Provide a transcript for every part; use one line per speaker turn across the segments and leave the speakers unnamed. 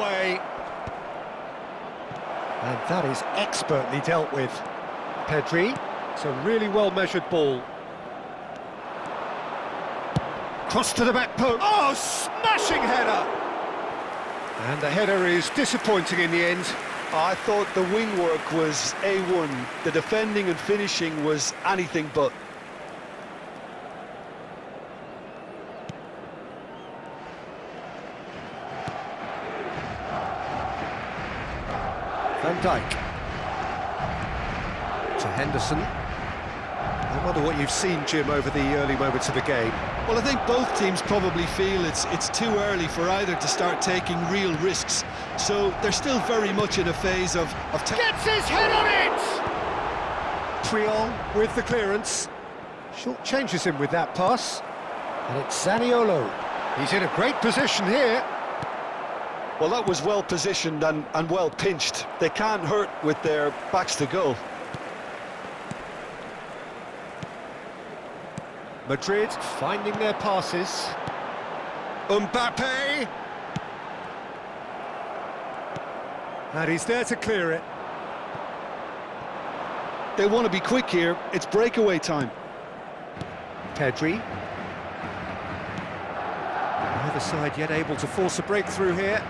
away. And that is expertly dealt with. Pedri, it's a really well-measured ball. Cross to the back post. Oh, smashing header! And the header is disappointing in the end.
I thought the wing work was A1. The defending and finishing was anything but.
Van Dijk. To Henderson. I wonder what you've seen, Jim, over the early moments of the game.
Well, I think both teams probably feel it's too early for either to start taking real risks. So they're still very much in a phase of
Gets his head on it! Triol with the clearance. Short changes him with that pass. And it's Zaniolo. He's in a great position here.
Well, that was well positioned and well pinched. They can't hurt with their backs to goal.
Madrid finding their passes. Mbappe! And he's there to clear it.
They want to be quick here. It's breakaway time.
Pedri. Neither side yet able to force a breakthrough here.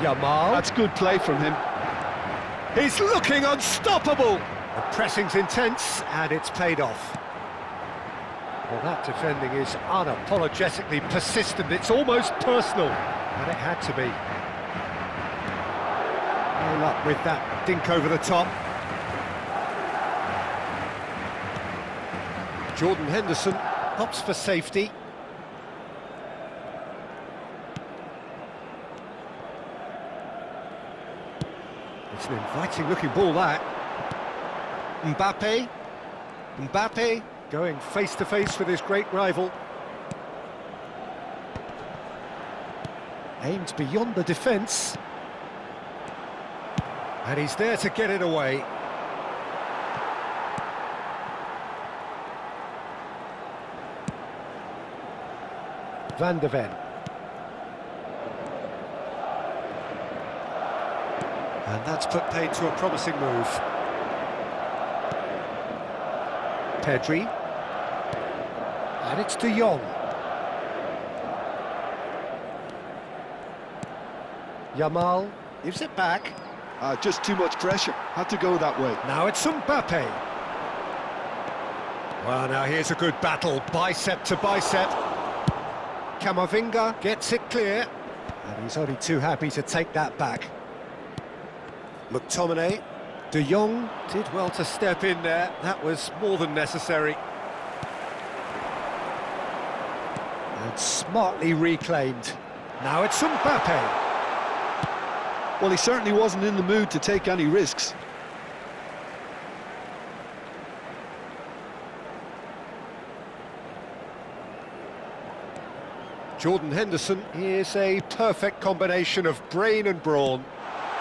Yamal.
That's good play from him.
He's looking unstoppable! The pressing's intense, and it's paid off. Well, that defending is unapologetically persistent. It's almost personal, and it had to be. No luck with that dink over the top. Jordan Henderson opts for safety. It's an inviting-looking ball, that. Mbappe going face-to-face with his great rival. Aimed beyond the defence. And he's there to get it away. Van de Ven. And that's put paid to a promising move. Pedri. And it's De Jong. Yamal gives it back.
Just too much pressure. Had to go that way.
Now it's Mbappe. Well, now here's a good battle, bicep to bicep. Camavinga gets it clear. And he's only too happy to take that back. McTominay. De Jong did well to step in there. That was more than necessary. And smartly reclaimed. Now it's Mbappe.
Well, he certainly wasn't in the mood to take any risks.
Jordan Henderson is a perfect combination of brain and brawn.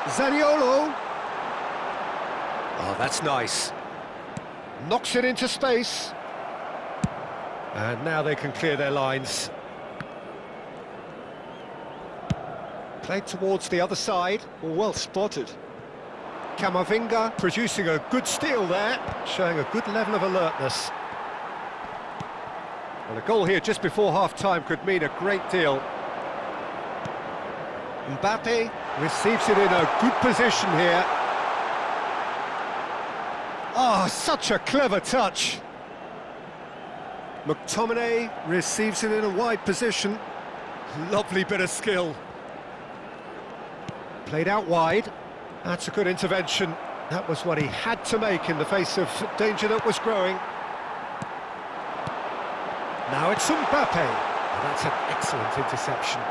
Zaniolo. Oh, that's nice. Knocks it into space. And now they can clear their lines. Played towards the other side.
Well spotted.
Camavinga producing a good steal there, showing a good level of alertness. Well, a goal here just before half-time could mean a great deal. Mbappe receives it in a good position here. Oh, such a clever touch. McTominay receives it in a wide position. Lovely bit of skill. Played out wide. That's a good intervention. That was what he had to make in the face of danger that was growing. Now it's Mbappe. That's an excellent interception.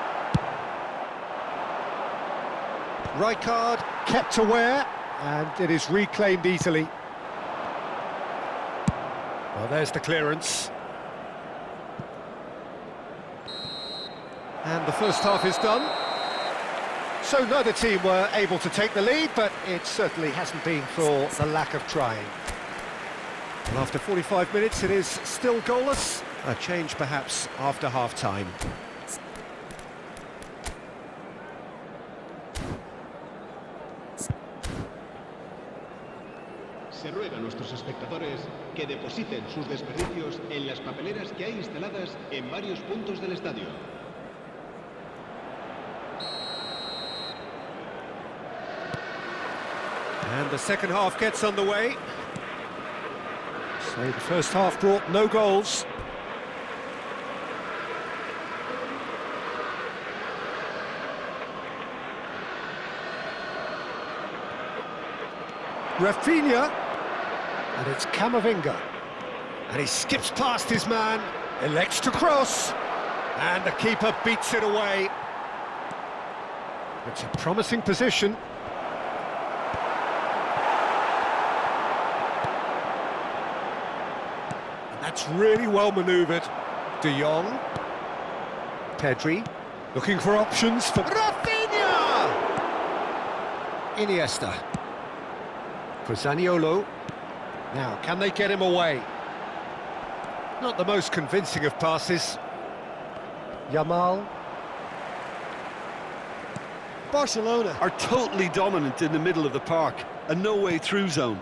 Rijkaard kept aware, and it is reclaimed easily. Well, there's the clearance. And the first half is done. So neither team were able to take the lead, but it certainly hasn't been for the lack of trying. And after 45 minutes, it is still goalless. A change perhaps after half-time.
Se ruega a nuestros espectadores que depositen sus desperdicios en las papeleras que hay instaladas en varios puntos del estadio.
And the second half gets underway. So the first half brought no goals. Rafinha, and it's Camavinga, and he skips past his man, elects to cross, and the keeper beats it away. It's a promising position. And that's really well manoeuvred. De Jong, Pedri, looking for options for Rafinha! Iniesta. For Zaniolo. Now, can they get him away? Not the most convincing of passes. Yamal.
Barcelona are totally dominant in the middle of the park, and no way through zone.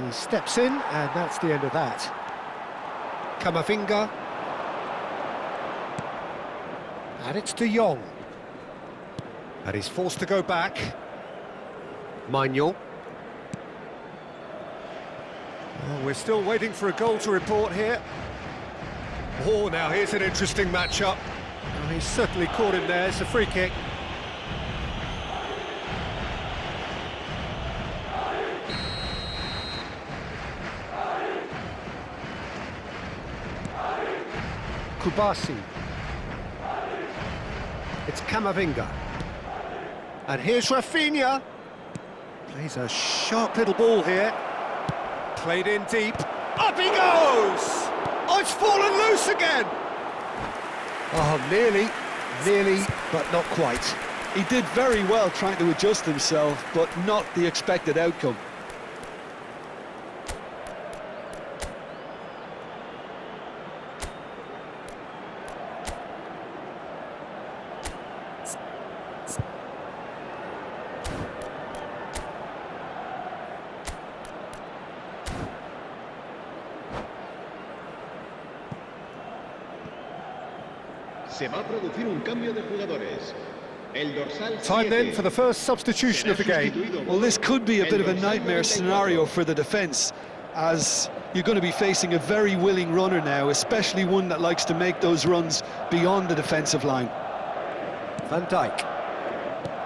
He steps in, and that's the end of that. Camavinga. And it's De Jong. And he's forced to go back. Manuel. Oh, we're still waiting for a goal to report here. Oh, now here's an interesting matchup. Oh, he's certainly caught him there. It's a free kick. Kubasi. It's Camavinga. And here's Rafinha. Plays a sharp little ball here. Played in deep. Up he goes! Oh, it's fallen loose again! Oh, nearly, but not quite.
He did very well trying to adjust himself, but not the expected outcome.
Se va a producir un cambio de jugadores. El dorsal
Time then
7
for the first substitution of the game.
Well, this could be a bit of a nightmare scenario for the defence, as you're going to be facing a very willing runner now, especially one that likes to make those runs beyond the defensive line.
Van Dijk.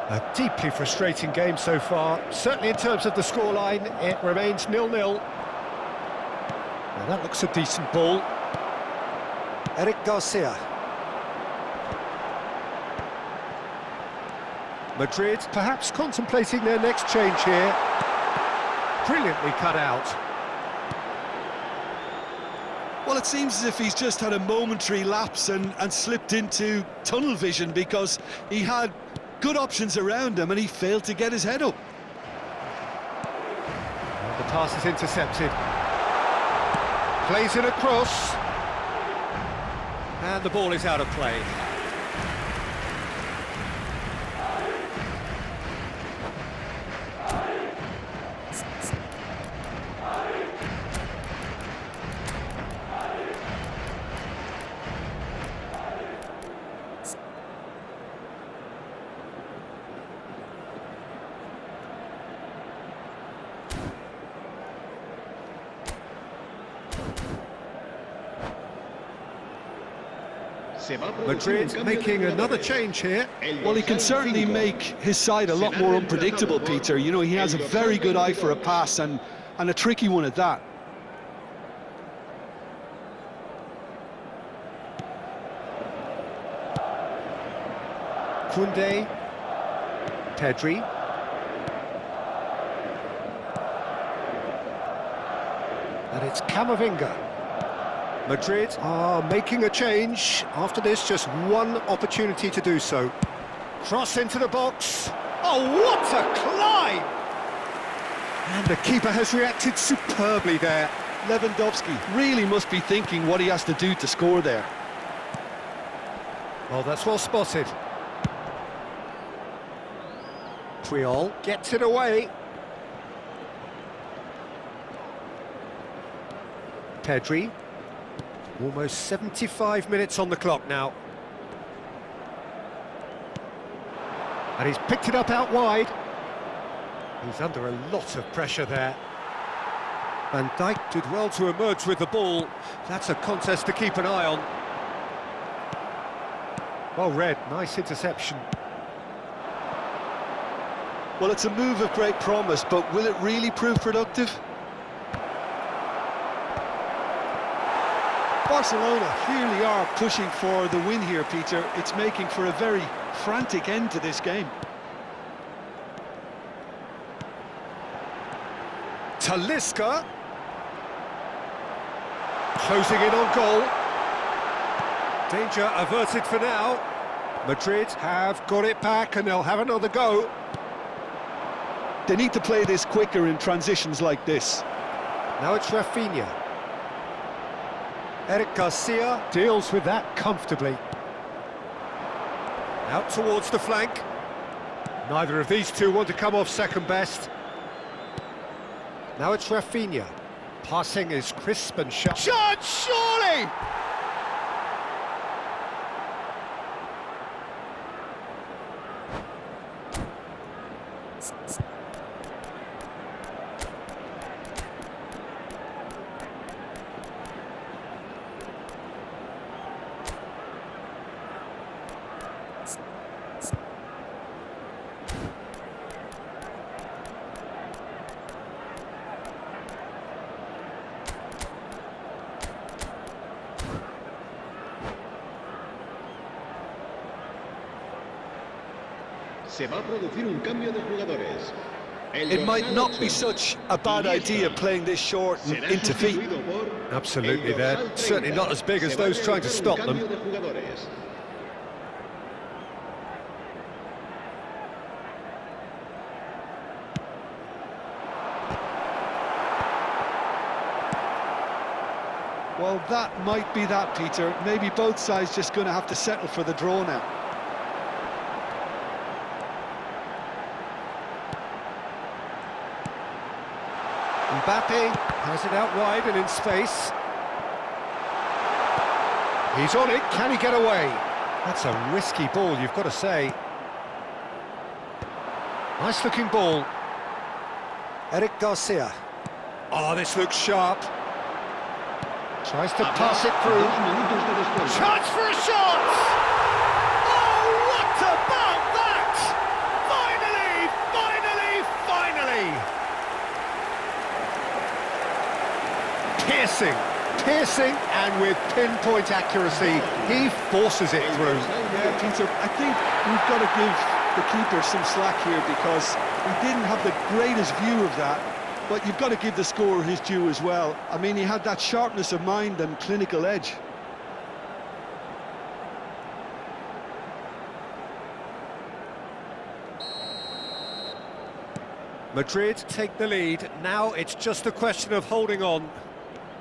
A deeply frustrating game so far. Certainly in terms of the scoreline, it remains 0-0. Now that looks a decent ball. Eric Garcia. Madrid perhaps contemplating their next change here. Brilliantly cut out.
Well, it seems as if he's just had a momentary lapse and slipped into tunnel vision, because he had good options around him and he failed to get his head up.
And the pass is intercepted. Plays it across. And the ball is out of play. Madrid making another change here.
Well, he can certainly make his side a lot more unpredictable, Peter. You know, he has a very good eye for a pass, and a tricky one at that.
Koundé. Pedri. And it's Camavinga. Madrid are making a change. After this, just one opportunity to do so. Cross into the box. Oh, what a climb! And the keeper has reacted superbly there.
Lewandowski really must be thinking what he has to do to score there.
Oh, that's well spotted. Puyol gets it away. Pedri. Almost 75 minutes on the clock now. And he's picked it up out wide. He's under a lot of pressure there. Van Dijk did well to emerge with the ball. That's a contest to keep an eye on. Well read, nice interception.
Well, it's a move of great promise, but will it really prove productive? Barcelona clearly are pushing for the win here, Peter. It's making for a very frantic end to this game.
Talisca. Closing in on goal. Danger averted for now. Madrid have got it back and they'll have another go.
They need to play this quicker in transitions like this.
Now it's Rafinha. Eric Garcia deals with that comfortably. Out towards the flank. Neither of these two want to come off second best. Now it's Rafinha. Passing is crisp and sharp. Shot, surely!
Se va a producir un cambio de jugadores.
It might not be such a bad idea playing this short and into feet.
Absolutely, they're certainly not as big as those trying to stop them.
Well, that might be that, Peter. Maybe both sides just going to have to settle for the draw now.
Mbappe has it out wide and in space. He's on it, can he get away? That's a risky ball, you've got to say. Nice looking ball. Eric Garcia. Oh, this looks sharp. Tries to pass it through. Chance for a shot! Oh, what about that? Finally! Piercing, and with pinpoint accuracy, he forces it through.
Yeah, Peter, I think we've got to give the keeper some slack here because he didn't have the greatest view of that, but you've got to give the scorer his due as well. I mean, he had that sharpness of mind and clinical edge.
Madrid take the lead. Now it's just a question of holding on.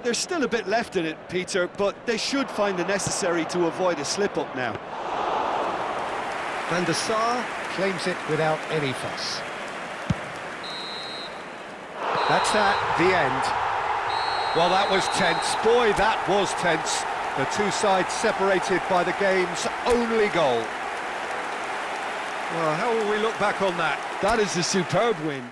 There's still a bit left in it, Peter, but they should find the necessary to avoid a slip-up now.
Van der Sar claims it without any fuss. That's the end. Well, that was tense. Boy, that was tense. The two sides separated by the game's only goal. Well, how will we look back on that?
That is a superb win.